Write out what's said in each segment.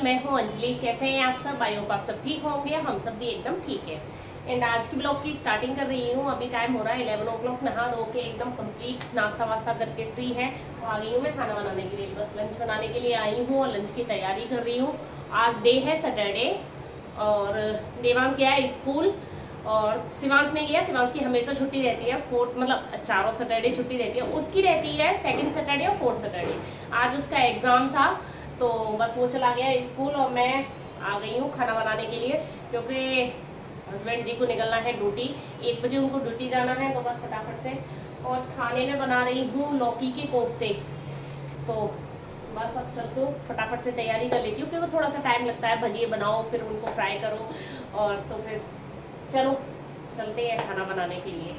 मैं हूँ अंजलि। कैसे हैं आप सब? आई होप आप सब ठीक होंगे, हम सब भी एकदम ठीक है। एंड आज की ब्लॉग की स्टार्टिंग कर रही हूँ। अभी टाइम हो रहा है 11 o'clock। नहा धो के एकदम कंप्लीट नाश्ता वास्ता करके फ्री है तो आ गई हूँ मैं खाना बनाने के लिए। बस लंच बनाने के लिए आई हूँ और लंच की तैयारी कर रही हूँ। आज डे है सैटरडे और देवांश गया है स्कूल और शिवांश नहीं गया। शिवांश की हमेशा छुट्टी रहती है, फोर्थ मतलब चारों सैटरडे छुट्टी रहती है। उसकी रहती है सेकंड सैटरडे और फोर्थ सैटरडे। आज उसका एग्जाम था तो बस वो चला गया स्कूल और मैं आ गई हूँ खाना बनाने के लिए, क्योंकि हस्बैंड जी को निकलना है ड्यूटी। 1 बजे उनको ड्यूटी जाना है तो बस फटाफट से। और खाने में बना रही हूँ लौकी के कोफ्ते। तो बस अब चल तो फटाफट से तैयारी कर लेती हूँ, क्योंकि थोड़ा सा टाइम लगता है। भजिए बनाओ फिर उनको फ्राई करो, और तो फिर चलो चलते हैं खाना बनाने के लिए।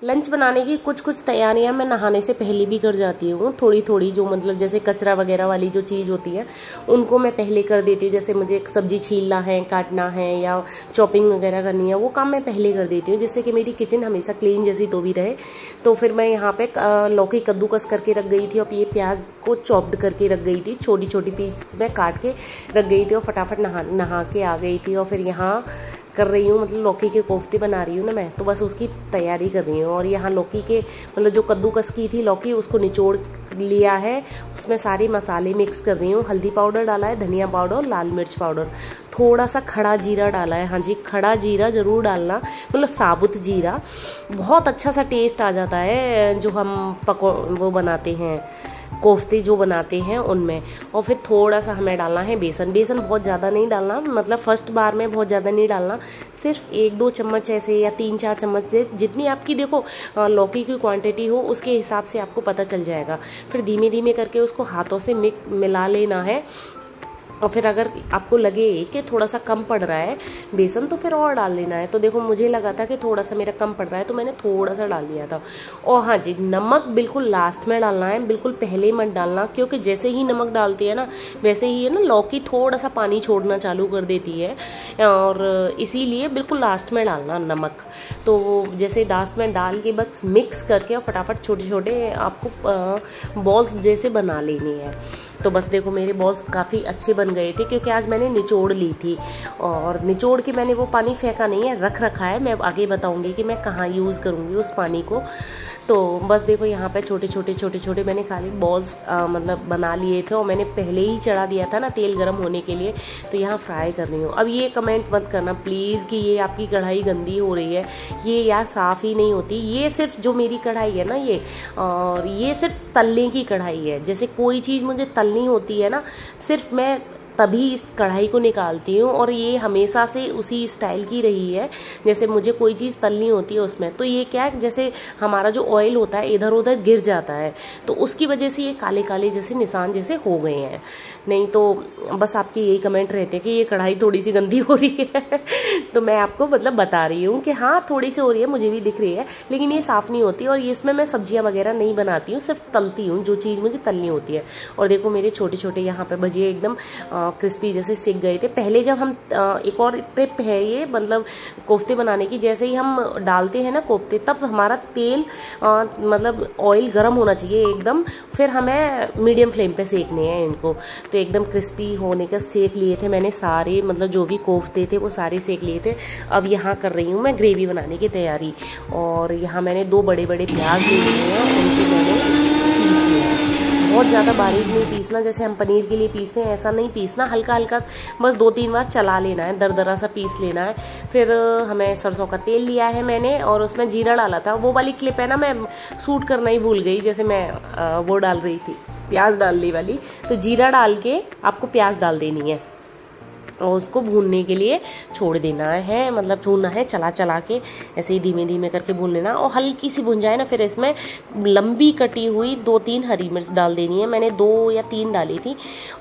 लंच बनाने की कुछ तैयारियां मैं नहाने से पहले भी कर जाती हूँ। थोड़ी जो मतलब जैसे कचरा वगैरह वाली जो चीज़ होती है उनको मैं पहले कर देती हूँ। जैसे मुझे सब्जी छीलना है, काटना है या चॉपिंग वगैरह करनी है, वो काम मैं पहले कर देती हूँ, जिससे कि मेरी किचन हमेशा क्लीन जैसी तो भी रहे। तो फिर मैं यहाँ पे लौकी कद्दूकस करके रख गई थी और ये प्याज को चॉप्ड करके रख गई थी। छोटी पीस में काट के रख गई थी और फटाफट नहा के आ गई थी। और फिर यहाँ कर रही हूँ, मतलब लौकी के कोफ्ते बना रही हूँ ना मैं, तो बस उसकी तैयारी कर रही हूँ। और यहाँ लौकी के मतलब जो कद्दूकस की थी लौकी, उसको निचोड़ लिया है, उसमें सारे मसाले मिक्स कर रही हूँ। हल्दी पाउडर डाला है, धनिया पाउडर, लाल मिर्च पाउडर, थोड़ा सा खड़ा जीरा डाला है। हाँ जी, खड़ा जीरा ज़रूर डालना, मतलब साबुत जीरा। बहुत अच्छा सा टेस्ट आ जाता है जो हम वो बनाते हैं, कोफ्ते जो बनाते हैं उनमें। और फिर थोड़ा सा हमें डालना है बेसन। बेसन बहुत ज़्यादा नहीं डालना, मतलब फर्स्ट बार में बहुत ज़्यादा नहीं डालना, सिर्फ 1-2 चम्मच ऐसे या 3-4 चम्मच से, जितनी आपकी देखो लौकी की क्वांटिटी हो उसके हिसाब से आपको पता चल जाएगा। फिर धीमे धीमे करके उसको हाथों से मिला लेना है। और फिर अगर आपको लगे कि थोड़ा सा कम पड़ रहा है बेसन तो फिर और डाल लेना है। तो देखो मुझे लगा था कि थोड़ा सा मेरा कम पड़ रहा है तो मैंने थोड़ा सा डाल दिया था। और हाँ जी, नमक बिल्कुल लास्ट में डालना है, बिल्कुल पहले मत डालना, क्योंकि जैसे ही नमक डालती है ना वैसे ही है ना लौकी थोड़ा सा पानी छोड़ना चालू कर देती है, और इसीलिए बिल्कुल लास्ट में डालना नमक। तो जैसे लास्ट में डाल के बस मिक्स करके और फटाफट छोटे आपको बॉल्स जैसे बना लेनी है। तो बस देखो मेरे बॉल्स काफ़ी अच्छे बन गए थे, क्योंकि आज मैंने निचोड़ ली थी। और निचोड़ के मैंने वो पानी फेंका नहीं है, रख रखा है। मैं आगे बताऊंगी कि मैं कहाँ यूज़ करूँगी उस पानी को। तो बस देखो यहाँ पे छोटे मैंने खाली बॉल्स मतलब बना लिए थे, और मैंने पहले ही चढ़ा दिया था ना तेल गरम होने के लिए। तो यहाँ फ्राई कर रही हूँ। अब ये कमेंट मत करना प्लीज़ कि ये आपकी कढ़ाई गंदी हो रही है। ये यार साफ़ ही नहीं होती। ये सिर्फ जो मेरी कढ़ाई है ना ये सिर्फ तलने की कढ़ाई है। जैसे कोई चीज़ मुझे तलनी होती है ना, सिर्फ मैं तभी इस कढ़ाई को निकालती हूँ, और ये हमेशा से उसी स्टाइल की रही है। जैसे मुझे कोई चीज़ तलनी होती है उसमें, तो ये क्या है, जैसे हमारा जो ऑयल होता है इधर उधर गिर जाता है, तो उसकी वजह से ये काले जैसे निशान जैसे हो गए हैं। नहीं तो बस आपके यही कमेंट रहते हैं कि ये कढ़ाई थोड़ी सी गंदी हो रही है तो मैं आपको मतलब बता रही हूँ कि हाँ थोड़ी सी हो रही है, मुझे भी दिख रही है, लेकिन ये साफ़ नहीं होती। और इसमें मैं सब्जियाँ वगैरह नहीं बनाती हूँ, सिर्फ तलती हूँ जो चीज़ मुझे तलनी होती है। और देखो मेरे छोटे यहाँ पे भजिए एकदम क्रिस्पी जैसे सिक गए थे। पहले जब हम एक और टिप है ये, मतलब कोफ्ते बनाने की, जैसे ही हम डालते हैं ना कोफ्ते, तब हमारा तेल मतलब ऑयल गर्म होना चाहिए एकदम। फिर हमें मीडियम फ्लेम पे सेकने हैं इनको। तो एकदम क्रिस्पी होने का सेक लिए थे मैंने सारे, मतलब जो भी कोफ्ते थे वो सारे सेक लिए थे। अब यहाँ कर रही हूँ मैं ग्रेवी बनाने की तैयारी। और यहाँ मैंने 2 बड़े प्याज ले लिए हैं, उनको मैंने पीस लिया है। बहुत ज़्यादा बारीक नहीं पीसना, जैसे हम पनीर के लिए पीसते हैं ऐसा नहीं पीसना, हल्का बस 2-3 बार चला लेना है, दरदरा सा पीस लेना है। फिर हमें सरसों का तेल लिया है मैंने, और उसमें जीरा डाला था। वो वाली क्लिप है ना, मैं शूट करना ही भूल गई, जैसे मैं वो डाल रही थी प्याज डालने वाली। तो जीरा डाल के आपको प्याज डाल देनी है और उसको भूनने के लिए छोड़ देना है, मतलब भूनना है चला के, ऐसे ही धीमे करके भून लेना। और हल्की सी भुन जाए ना, फिर इसमें लंबी कटी हुई 2-3 हरी मिर्च डाल देनी है। मैंने 2 या 3 डाली थी,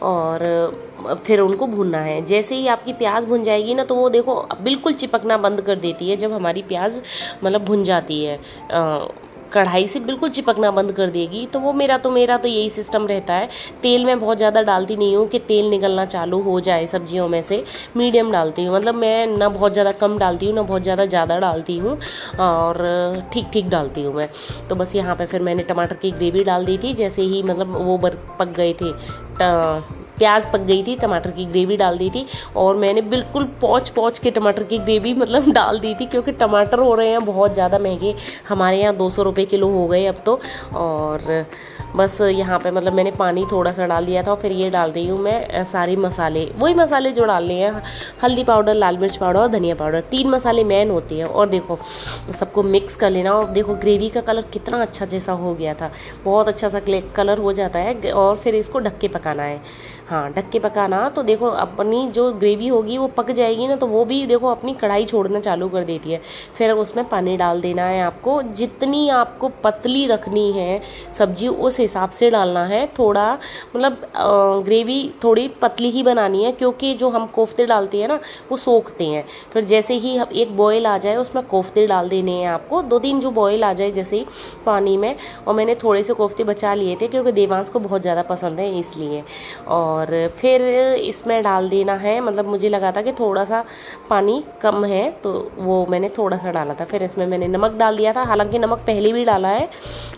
और फिर उनको भूनना है। जैसे ही आपकी प्याज भुन जाएगी ना, तो वो देखो बिल्कुल चिपकना बंद कर देती है जब हमारी प्याज मतलब भुन जाती है, कढ़ाई से बिल्कुल चिपकना बंद कर देगी। तो वो मेरा तो यही सिस्टम रहता है। तेल मैं बहुत ज़्यादा डालती नहीं हूँ कि तेल निकलना चालू हो जाए सब्जियों में से, मीडियम डालती हूँ। मतलब मैं ना बहुत ज़्यादा कम डालती हूँ ना बहुत ज़्यादा डालती हूँ, और ठीक डालती हूँ मैं। तो बस यहाँ पे फिर मैंने टमाटर की ग्रेवी डाल दी थी। जैसे ही मतलब वो पक गए थे प्याज पक गई थी, टमाटर की ग्रेवी डाल दी थी और मैंने बिल्कुल पौच के टमाटर की ग्रेवी मतलब डाल दी थी, क्योंकि टमाटर हो रहे हैं बहुत ज़्यादा महंगे, हमारे यहाँ 200 रुपये किलो हो गए अब तो। और बस यहाँ पे मतलब मैंने पानी थोड़ा सा डाल दिया था और फिर ये डाल रही हूँ मैं सारे मसाले, वही मसाले जो डालने हैं, हल्दी पाउडर, लाल मिर्च पाउडर और धनिया पाउडर, 3 मसाले मेन होते हैं। और देखो सबको मिक्स कर लेना। और देखो ग्रेवी का कलर कितना अच्छा जैसा हो गया था, बहुत अच्छा सा कलर हो जाता है। और फिर इसको ढक के पकाना है, हाँ ढक के पकाना। तो देखो अपनी जो ग्रेवी होगी वो पक जाएगी ना, तो वो भी देखो अपनी कढ़ाई छोड़ना चालू कर देती है। फिर उसमें पानी डाल देना है आपको, जितनी आपको पतली रखनी है सब्जी उस हिसाब से डालना है। थोड़ा मतलब ग्रेवी थोड़ी पतली ही बनानी है, क्योंकि जो हम कोफ्ते डालते हैं ना वो सोखते हैं। फिर जैसे ही एक बॉयल आ जाए उसमें कोफ्ते डाल देने हैं आपको, 2-3 जो बॉयल आ जाए जैसे ही पानी में। और मैंने थोड़े से कोफ्ते बचा लिए थे क्योंकि देवांश को बहुत ज़्यादा पसंद है इसलिए। और फिर इसमें डाल देना है, मतलब मुझे लगा था कि थोड़ा सा पानी कम है तो वो मैंने थोड़ा सा डाला था। फिर इसमें मैंने नमक डाल दिया था, हालांकि नमक पहले भी डाला है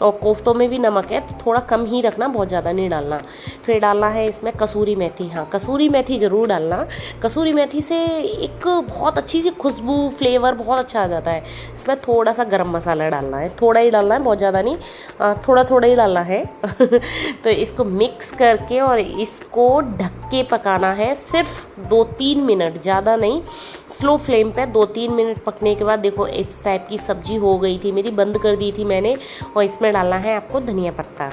और कोफ्तों में भी नमक है, तो थोड़ा कम ही रखना, बहुत ज़्यादा नहीं डालना। फिर डालना है इसमें कसूरी मेथी, हाँ कसूरी मेथी ज़रूर डालना। कसूरी मेथी से एक बहुत अच्छी सी खुशबू, फ्लेवर बहुत अच्छा आ जाता है। इसमें थोड़ा सा गरम मसाला डालना है, थोड़ा ही डालना है, बहुत ज़्यादा नहीं, थोड़ा ही डालना है। तो इसको मिक्स करके और इसको ढक के पकाना है सिर्फ 2-3 मिनट, ज़्यादा नहीं, स्लो फ्लेम पे 2-3 मिनट पकने के बाद देखो इस टाइप की सब्जी हो गई थी मेरी, बंद कर दी थी मैंने। और इसमें डालना है आपको धनिया पत्ता,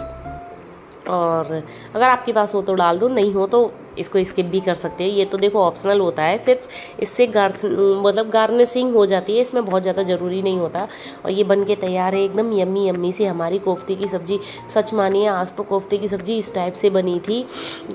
और अगर आपके पास हो तो डाल दो, नहीं हो तो इसको स्किप भी कर सकते हैं। ये तो देखो ऑप्शनल होता है, सिर्फ इससे मतलब गार्निशिंग हो जाती है, इसमें बहुत ज़्यादा ज़रूरी नहीं होता। और ये बन के तैयार है एकदम यम्मी यम्मी सी हमारी कोफ्ते की सब्ज़ी। सच मानिए आज तो कोफ्ते की सब्ज़ी इस टाइप से बनी थी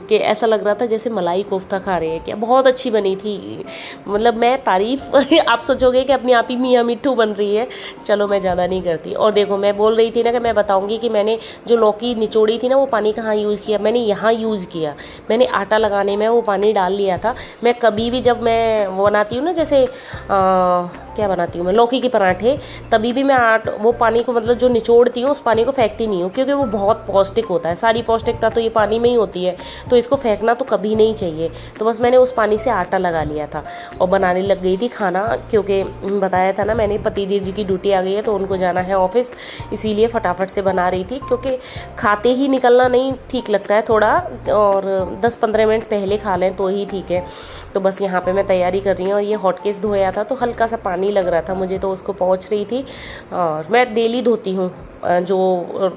कि ऐसा लग रहा था जैसे मलाई कोफ्ता खा रहे हैं क्या, बहुत अच्छी बनी थी। मतलब मैं तारीफ़ आप सोचोगे कि अपने आप ही मियाँ मिट्ठू बन रही है, चलो मैं ज़्यादा नहीं करती। और देखो मैं बोल रही थी ना कि मैं बताऊँगी कि मैंने जो लौकी निचोड़ी थी ना वो पानी कहाँ यूज़ किया, मैंने यहाँ यूज़ किया। मैंने आटा लगाने में वो पानी डाल लिया था। मैं कभी भी जब मैं वो बनाती हूँ ना, जैसे क्या बनाती हूँ मैं, लौकी के पराठे, तभी भी मैं वो पानी को मतलब जो निचोड़ती हूँ उस पानी को फेंकती नहीं हूँ, क्योंकि वो बहुत पौष्टिक होता है। सारी पौष्टिकता तो ये पानी में ही होती है, तो इसको फेंकना तो कभी नहीं चाहिए। तो बस मैंने उस पानी से आटा लगा लिया था और बनाने लग गई थी खाना, क्योंकि बताया था ना मैंने पतिदेव जी की ड्यूटी आ गई है तो उनको जाना है ऑफिस, इसीलिए फटाफट से बना रही थी। क्योंकि खाते ही निकलना नहीं ठीक लगता है थोड़ा, और 10-15 मिनट पहले खा लें तो ही ठीक है। तो बस यहाँ पे मैं तैयारी कर रही हूँ। और ये हॉटकेस धोया था तो हल्का सा पानी लग रहा था मुझे, तो उसको पोंछ रही थी। और मैं डेली धोती हूँ, जो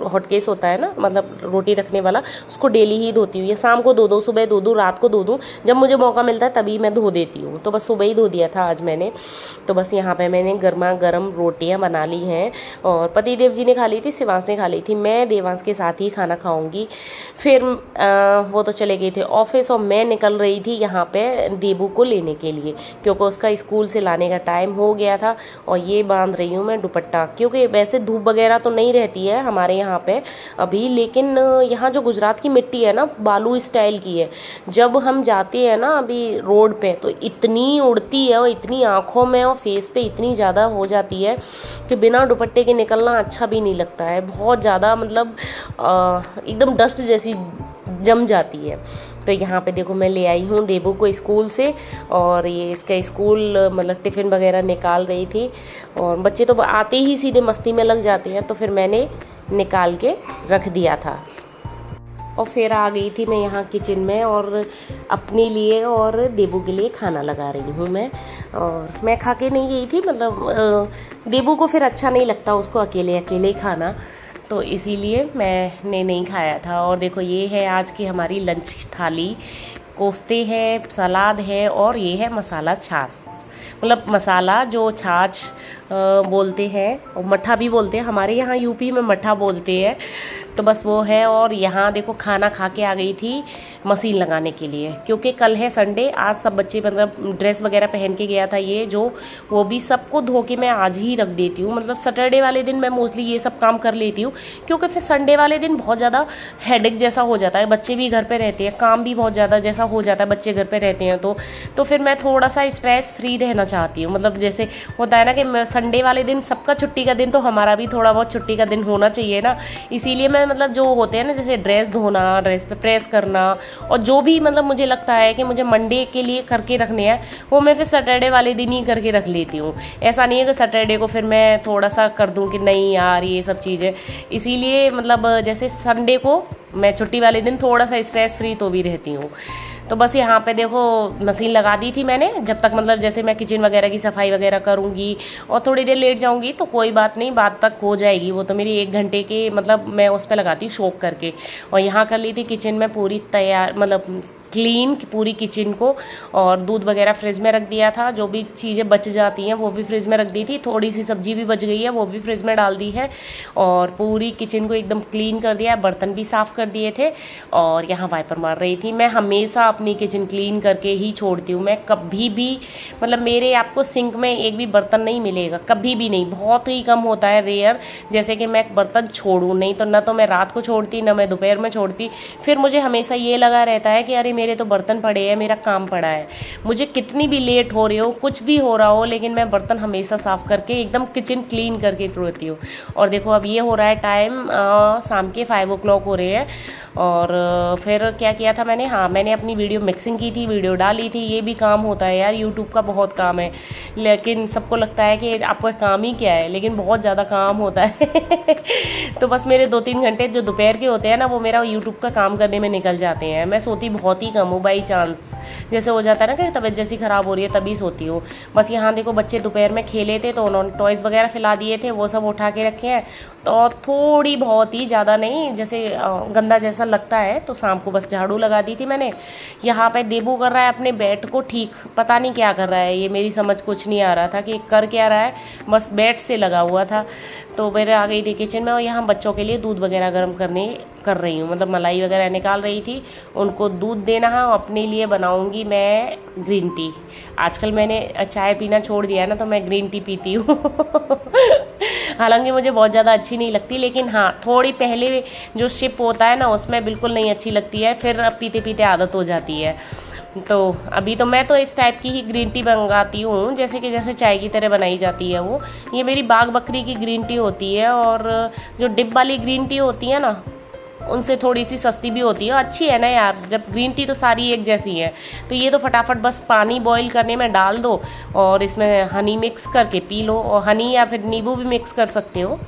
हॉटकेस होता है ना, मतलब रोटी रखने वाला, उसको डेली ही धोती हूँ। ये शाम को धो दूँ, सुबह धो दूँ, रात को धो दूँ, जब मुझे मौका मिलता है तभी मैं धो देती हूँ। तो बस सुबह ही धो दिया था आज मैंने। तो बस यहाँ पे मैंने गर्मा गर्म रोटियाँ बना ली हैं, और पतिदेव जी ने खा ली थी, शिवांश ने खा ली थी, मैं देवांश के साथ ही खाना खाऊंगी। फिर वो तो चले गए थे ऑफिस और मैं निकल रही थी यहाँ पे देबू को लेने के लिए, क्योंकि उसका स्कूल से लाने का टाइम हो गया था। और ये बांध रही हूँ मैं दुपट्टा, क्योंकि वैसे धूप वगैरह तो नहीं रहती है हमारे यहाँ पे अभी, लेकिन यहाँ जो गुजरात की मिट्टी है ना बालू स्टाइल की है। जब हम जाते हैं ना अभी रोड पे तो इतनी उड़ती है और इतनी आँखों में और फेस पे इतनी ज़्यादा हो जाती है कि बिना दुपट्टे के निकलना अच्छा भी नहीं लगता है। बहुत ज़्यादा मतलब एकदम डस्ट जैसी जम जाती है। तो यहाँ पे देखो मैं ले आई हूँ देबू को स्कूल से, और ये इसका स्कूल मतलब टिफ़िन वगैरह निकाल रही थी। और बच्चे तो आते ही सीधे मस्ती में लग जाते हैं, तो फिर मैंने निकाल के रख दिया था। और फिर आ गई थी मैं यहाँ किचन में और अपने लिए और देबू के लिए खाना लगा रही हूँ मैं। और मैं खा के नहीं गई थी, मतलब देबू को फिर अच्छा नहीं लगता उसको अकेले अकेले खाना, तो इसीलिए मैंने नहीं खाया था। और देखो ये है आज की हमारी लंच थाली, कोफ्ते हैं, सलाद है और ये है मसाला छाछ, मतलब मसाला जो छाछ बोलते हैं और मट्ठा भी बोलते हैं, हमारे यहाँ यूपी में मट्ठा बोलते हैं। तो बस वो है। और यहाँ देखो खाना खा के आ गई थी मशीन लगाने के लिए, क्योंकि कल है संडे, आज सब बच्चे मतलब ड्रेस वगैरह पहन के गया था ये जो, वो भी सबको धो के मैं आज ही रख देती हूँ। मतलब सैटरडे वाले दिन मैं मोस्टली ये सब काम कर लेती हूँ, क्योंकि फिर संडे वाले दिन बहुत ज़्यादा हेडेक जैसा हो जाता है, बच्चे भी घर पर रहते हैं, काम भी बहुत ज़्यादा जैसा हो जाता है, बच्चे घर पर रहते हैं तो फिर मैं थोड़ा सा स्ट्रेस फ्री रहना चाहती हूँ। मतलब जैसे होता है ना कि संडे वाले दिन सबका छुट्टी का दिन, तो हमारा भी थोड़ा बहुत छुट्टी का दिन होना चाहिए ना। इसीलिए मैं मतलब जो होते हैं ना, जैसे ड्रेस धोना, ड्रेस पे प्रेस करना, और जो भी मतलब मुझे लगता है कि मुझे मंडे के लिए करके रखने हैं, वो मैं फिर सैटरडे वाले दिन ही करके रख लेती हूँ। ऐसा नहीं है कि सैटरडे को फिर मैं थोड़ा सा कर दूँ कि नहीं यार ये सब चीज़ें। इसीलिए मतलब जैसे संडे को मैं छुट्टी वाले दिन थोड़ा सा स्ट्रेस फ्री तो भी रहती हूँ। तो बस यहाँ पे देखो मशीन लगा दी थी मैंने, जब तक मतलब जैसे मैं किचन वगैरह की सफाई वगैरह करूँगी और थोड़ी देर लेट जाऊँगी तो कोई बात नहीं, बाद तक हो जाएगी। वो तो मेरी 1 घंटे के मतलब मैं उस पर लगाती शौक करके। और यहाँ कर ली थी किचन में पूरी तैयार, मतलब क्लीन पूरी किचन को, और दूध वगैरह फ्रिज में रख दिया था। जो भी चीज़ें बच जाती हैं वो भी फ्रिज में रख दी थी। थोड़ी सी सब्जी भी बच गई है, वो भी फ्रिज में डाल दी है। और पूरी किचन को एकदम क्लीन कर दिया है, बर्तन भी साफ़ कर दिए थे। और यहाँ वाइपर मार रही थी। मैं हमेशा अपनी किचन क्लीन करके ही छोड़ती हूँ। मैं कभी भी मतलब मेरे आपको सिंक में एक भी बर्तन नहीं मिलेगा, कभी भी नहीं। बहुत ही कम होता है, रेयर, जैसे कि मैं बर्तन छोड़ूँ। नहीं तो ना तो मैं रात को छोड़ती, ना मैं दोपहर में छोड़ती। फिर मुझे हमेशा ये लगा रहता है कि अरे मेरे तो बर्तन पड़े हैं, मेरा काम पड़ा है। मुझे कितनी भी लेट हो रही हो, कुछ भी हो रहा हो, लेकिन मैं बर्तन हमेशा साफ़ करके एकदम किचन क्लीन करके रहती हूँ। और देखो अब ये हो रहा है टाइम, शाम के 5 o'clock हो रहे हैं। और फिर क्या किया था मैंने, हाँ मैंने अपनी वीडियो मिक्सिंग की थी, वीडियो डाली थी। ये भी काम होता है यार, यूट्यूब का बहुत काम है। लेकिन सबको लगता है कि आपका काम ही क्या है, लेकिन बहुत ज़्यादा काम होता है। तो बस मेरे 2-3 घंटे जो दोपहर के होते हैं ना, वो मेरा यूट्यूब का काम करने में निकल जाते हैं। मैं सोती बहुत ही कम हूँ, बाई चांस जैसे हो जाता है ना कि तबीयत जैसी ख़राब हो रही है तभी सोती हूँ। बस यहाँ देखो बच्चे दोपहर में खेले थे तो उन्होंने टॉयज़ वगैरह खिला दिए थे, वो सब उठा के रखे हैं। तो थोड़ी बहुत ही, ज़्यादा नहीं, जैसे गंदा जैसा लगता है तो शाम को बस झाड़ू लगा दी थी मैंने। यहाँ पे देबू कर रहा है अपने बेड को ठीक, पता नहीं क्या कर रहा है ये, मेरी समझ कुछ नहीं आ रहा था कि कर क्या रहा है, बस बेड से लगा हुआ था। तो मेरे आ गई थी किचन में, और यहाँ बच्चों के लिए दूध वगैरह गर्म कर रही हूँ, मतलब मलाई वगैरह निकाल रही थी, उनको दूध देना है। और अपने लिए बनाऊँगी मैं ग्रीन टी। आजकल मैंने चाय पीना छोड़ दिया है ना, तो मैं ग्रीन टी पीती हूँ। हालांकि मुझे बहुत ज़्यादा अच्छी नहीं लगती, लेकिन हाँ थोड़ी पहले जो सिप होता है ना उसमें बिल्कुल नहीं अच्छी लगती है, फिर अब पीते पीते आदत हो जाती है। तो अभी तो मैं तो इस टाइप की ही ग्रीन टी मंगाती हूँ, जैसे चाय की तरह बनाई जाती है वो। ये मेरी बाग बकरी की ग्रीन टी होती है, और जो डिब वाली ग्रीन टी होती है ना उनसे थोड़ी सी सस्ती भी होती है, अच्छी है ना यार। जब ग्रीन टी तो सारी एक जैसी है, तो ये तो फटाफट बस पानी बॉईल करने में डाल दो और इसमें हनी मिक्स करके पी लो। और हनी या फिर नींबू भी मिक्स कर सकते हो,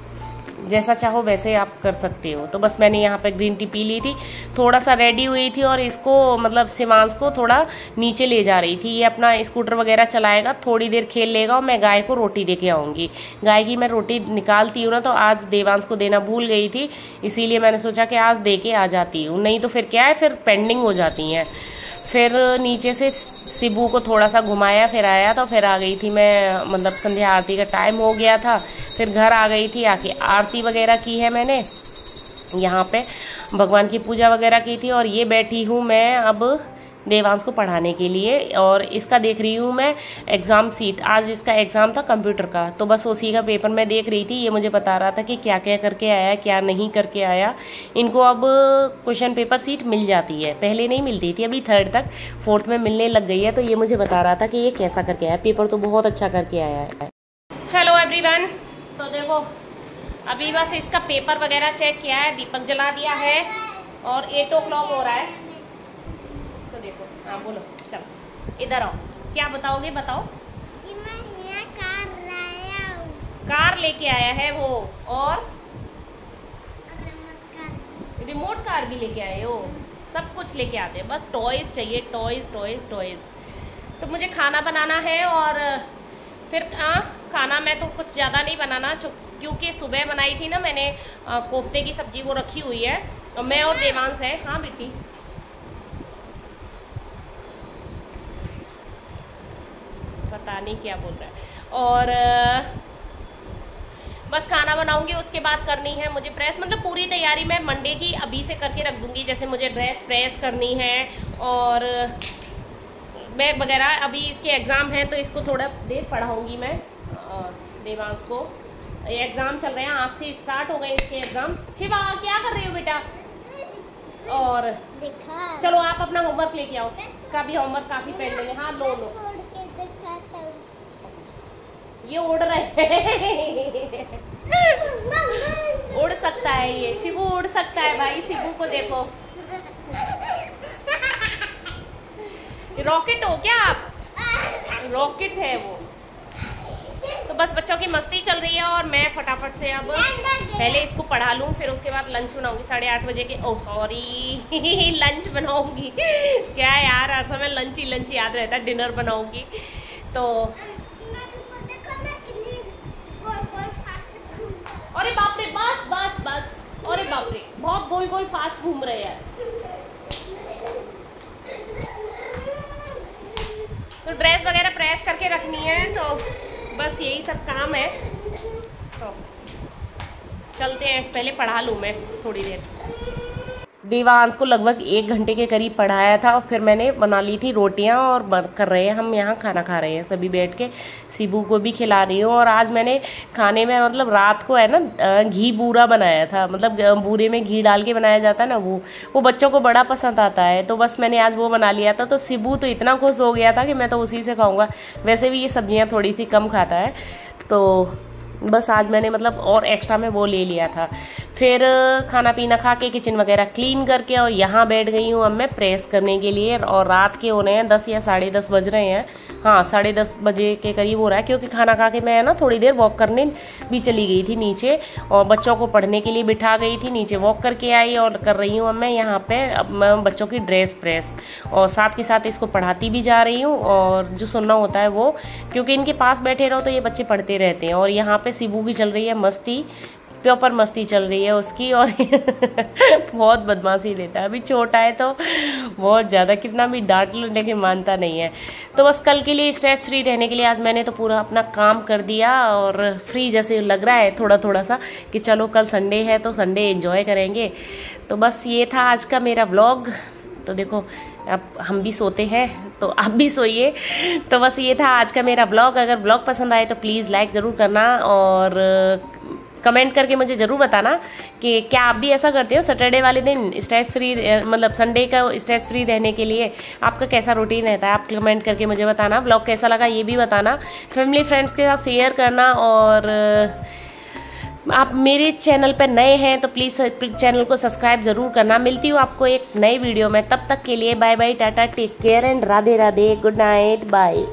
जैसा चाहो वैसे आप कर सकते हो। तो बस मैंने यहाँ पे ग्रीन टी पी ली थी, थोड़ा सा रेडी हुई थी, और इसको मतलब शिवांश को थोड़ा नीचे ले जा रही थी। ये अपना स्कूटर वगैरह चलाएगा, थोड़ी देर खेल लेगा, और मैं गाय को रोटी दे के आऊँगी। गाय की मैं रोटी निकालती हूँ ना, तो आज देवांश को देना भूल गई थी, इसीलिए मैंने सोचा कि आज दे के आ जाती हूँ, नहीं तो फिर क्या है, फिर पेंडिंग हो जाती हैं। फिर नीचे से शिबू को थोड़ा सा घुमाया, फिर आया तो फिर आ गई थी मैं, मतलब संध्या आरती का टाइम हो गया था। फिर घर आ गई थी, आके आरती वगैरह की है मैंने, यहाँ पे भगवान की पूजा वगैरह की थी। और ये बैठी हूँ मैं अब देवांश को पढ़ाने के लिए, और इसका देख रही हूँ मैं एग्ज़ाम सीट। आज इसका एग्ज़ाम था कंप्यूटर का, तो बस उसी का पेपर मैं देख रही थी। ये मुझे बता रहा था कि क्या क्या करके आया, क्या नहीं करके आया। इनको अब क्वेश्चन पेपर सीट मिल जाती है, पहले नहीं मिलती थी, अभी 3rd तक, 4th में मिलने लग गई है। तो ये मुझे बता रहा था कि ये कैसा करके आया, पेपर तो बहुत अच्छा करके आया है। हेलो एवरीवन, तो देखो अभी बस इसका पेपर वगैरह चेक किया है, दीपक जला दिया है, और 8 o'clock हो रहा है। इसको देखो, हाँ बोलो, चलो इधर आओ, क्या बताओगे, बताओ। मैं कार लेके आया है वो, और रिमोट कार भी लेके आए हो, सब कुछ लेके आते हैं, बस टॉयज चाहिए, टॉयज टॉयज टॉयज। तो मुझे खाना बनाना है, और फिर खाना मैं तो कुछ ज़्यादा नहीं बनाना, क्योंकि सुबह बनाई थी ना मैंने कोफ्ते की सब्जी, वो रखी हुई है, और मैं और देवांश है। हाँ बेटी, पता नहीं क्या बोल रहा है। और बस खाना बनाऊंगी, उसके बाद करनी है मुझे प्रेस, मतलब पूरी तैयारी मैं मंडे की अभी से करके रख दूंगी। जैसे मुझे ड्रेस प्रेस करनी है, और बैग वगैरह, अभी इसके एग्ज़ाम हैं तो इसको थोड़ा देर पढ़ाऊंगी मैं देवांश को। एग्ज़ाम चल रहे हैं, आज से स्टार्ट हो गए इसके एग्ज़ाम। शिवा क्या कर रही हो बेटा? और चलो आप अपना होमवर्क लेके आओ, इसका भी होमवर्क काफ़ी पेंडिंग है। हाँ लो लो, ये उड़ रहे हैं। उड़ सकता है ये, शिबू उड़ सकता है भाई। शिबू को देखो, रॉकेट हो क्या आप? रॉकेट है वो। तो बस बच्चों की मस्ती चल रही है और मैं फटाफट से अब पहले इसको पढ़ा लूँ, फिर उसके बाद लंच बनाऊंगी 8:30 बजे के। ओह सॉरी लंच बनाऊंगी क्या यार, हर समय लंच ही याद रहता है, डिनर बनाऊंगी। तो अरे बाप रे, बस बस बस, अरे बाप रे, बहुत गोल गोल फास्ट घूम रहे हैं। तो ड्रेस वगैरह प्रेस करके रखनी है, तो बस यही सब काम है। तो चलते हैं, पहले पढ़ा लूँ मैं थोड़ी देर। देवांश को लगभग 1 घंटे के करीब पढ़ाया था और फिर मैंने बना ली थी रोटियां और कर रहे हैं हम यहाँ खाना खा रहे हैं सभी बैठ के। शिबू को भी खिला रही हूँ। और आज मैंने खाने में मतलब रात को है ना घी बूरा बनाया था, मतलब बूरे में घी डाल के बनाया जाता है ना, वो बच्चों को बड़ा पसंद आता है। तो बस मैंने आज वो बना लिया था। तो शिबू तो इतना खुश हो गया था कि मैं तो उसी से खाऊंगा। वैसे भी ये सब्जियाँ थोड़ी सी कम खाता है, तो बस आज मैंने मतलब और एक्स्ट्रा में वो ले लिया था। फिर खाना पीना खा के किचन वगैरह क्लीन करके और यहाँ बैठ गई हूँ अब मैं प्रेस करने के लिए। और रात के हो रहे हैं 10 या 10:30 बज रहे हैं। हाँ 10:30 बजे के करीब हो रहा है, क्योंकि खाना खा के मैं ना थोड़ी देर वॉक करने भी चली गई थी नीचे और बच्चों को पढ़ने के लिए बिठा गई थी। नीचे वॉक करके आई और कर रही हूँ अब मैं यहाँ पे अब मैं बच्चों की ड्रेस प्रेस, और साथ के साथ इसको पढ़ाती भी जा रही हूँ। और जो सुनना होता है वो, क्योंकि इनके पास बैठे रहो तो ये बच्चे पढ़ते रहते हैं। और यहाँ पे शिबू की चल रही है मस्ती, प्रॉपर मस्ती चल रही है उसकी। और बहुत बदमाशी देता है, अभी छोटा है तो बहुत ज़्यादा, कितना भी डांट लो लेकिन मानता नहीं है। तो बस कल के लिए स्ट्रेस फ्री रहने के लिए आज मैंने तो पूरा अपना काम कर दिया और फ्री जैसे लग रहा है थोड़ा थोड़ा सा कि चलो कल संडे है तो संडे एंजॉय करेंगे। तो बस ये था आज का मेरा व्लॉग। तो देखो अब हम भी सोते हैं तो आप भी सोइए। तो बस ये था आज का मेरा व्लॉग। अगर व्लॉग पसंद आए तो प्लीज़ लाइक ज़रूर करना और कमेंट करके मुझे ज़रूर बताना कि क्या आप भी ऐसा करते हो सैटरडे वाले दिन स्ट्रेस फ्री, मतलब संडे का स्ट्रेस फ्री रहने के लिए आपका कैसा रूटीन रहता है। आप कमेंट करके मुझे बताना। व्लॉग कैसा लगा ये भी बताना, फैमिली फ्रेंड्स के साथ शेयर करना। और आप मेरे चैनल पर नए हैं तो प्लीज़ चैनल को सब्सक्राइब ज़रूर करना। मिलती हूँ आपको एक नई वीडियो में, तब तक के लिए bye bye, tata, take care and Radhe Radhe, good night, bye.